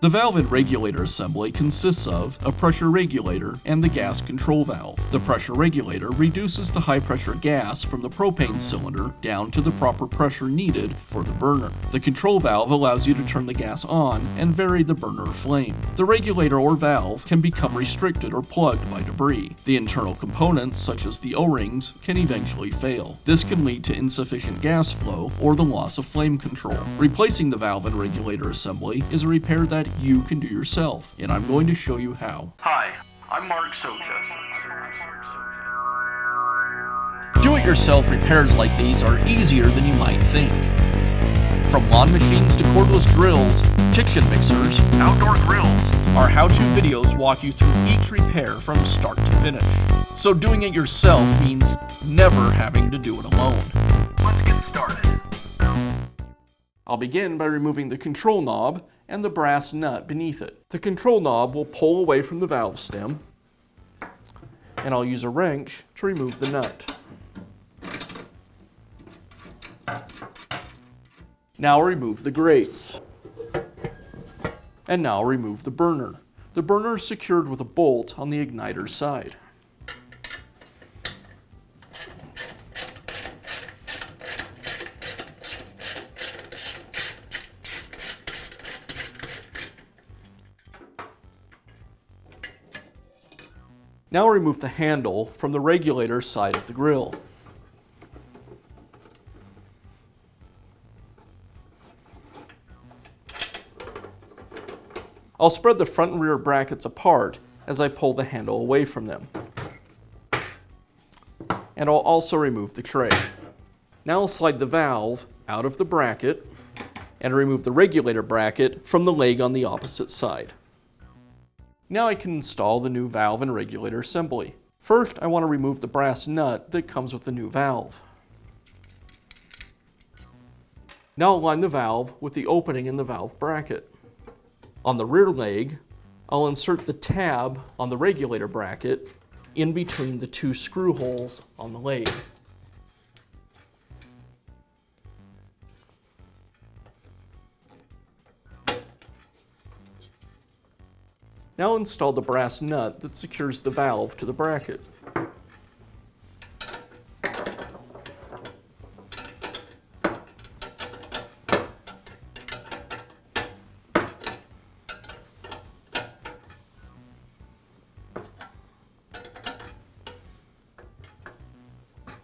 The valve and regulator assembly consists of a pressure regulator and the gas control valve. The pressure regulator reduces the high pressure gas from the propane cylinder down to the proper pressure needed for the burner. The control valve allows you to turn the gas on and vary the burner flame. The regulator or valve can become restricted or plugged by debris. The internal components, such as the O-rings, can eventually fail. This can lead to insufficient gas flow or the loss of flame control. Replacing the valve and regulator assembly is a repair that you can do yourself, and I'm going to show you how. Hi, I'm Mark Socha. Do-it-yourself repairs like these are easier than you might think. From lawn machines to cordless drills, kitchen mixers, Outdoor grills. our how-to videos walk you through each repair from start to finish. So doing it yourself means never having to do it alone. Let's get started. I'll begin by removing the control knob and the brass nut beneath it. The control knob will pull away from the valve stem, and I'll use a wrench to remove the nut. Now I'll remove the grates. And now I'll remove the burner. The burner is secured with a bolt on the igniter side. Now I'll remove the handle from the regulator side of the grill. I'll spread the front and rear brackets apart as I pull the handle away from them. And I'll also remove the tray. Now I'll slide the valve out of the bracket and remove the regulator bracket from the leg on the opposite side. Now I can install the new valve and regulator assembly. First, I want to remove the brass nut that comes with the new valve. Now I'll line the valve with the opening in the valve bracket. On the rear leg, I'll insert the tab on the regulator bracket in between the two screw holes on the leg. Now I'll install the brass nut that secures the valve to the bracket.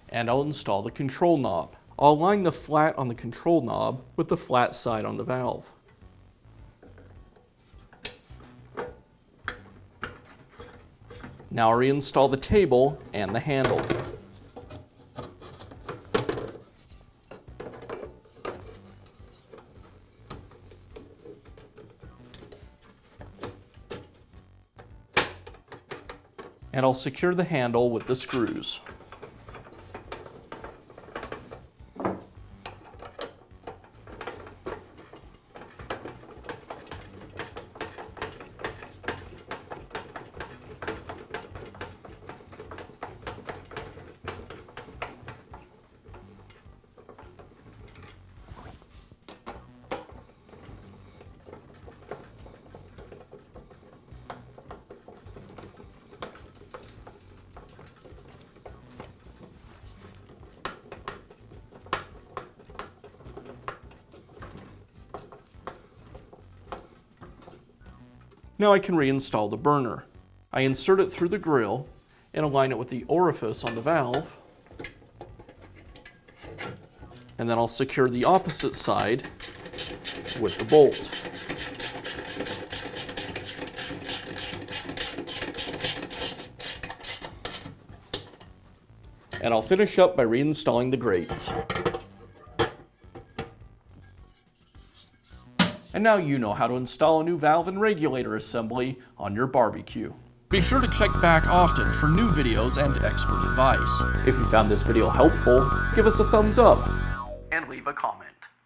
And I'll install the control knob. I'll align the flat on the control knob with the flat side on the valve. Now I'll reinstall the table and the handle. And I'll secure the handle with the screws. Now I can reinstall the burner. I insert it through the grill and align it with the orifice on the valve. And then I'll secure the opposite side with the bolt. And I'll finish up by reinstalling the grates. And now you know how to install a new valve and regulator assembly on your barbecue. Be sure to check back often for new videos and expert advice. If you found this video helpful, give us a thumbs up And leave a comment.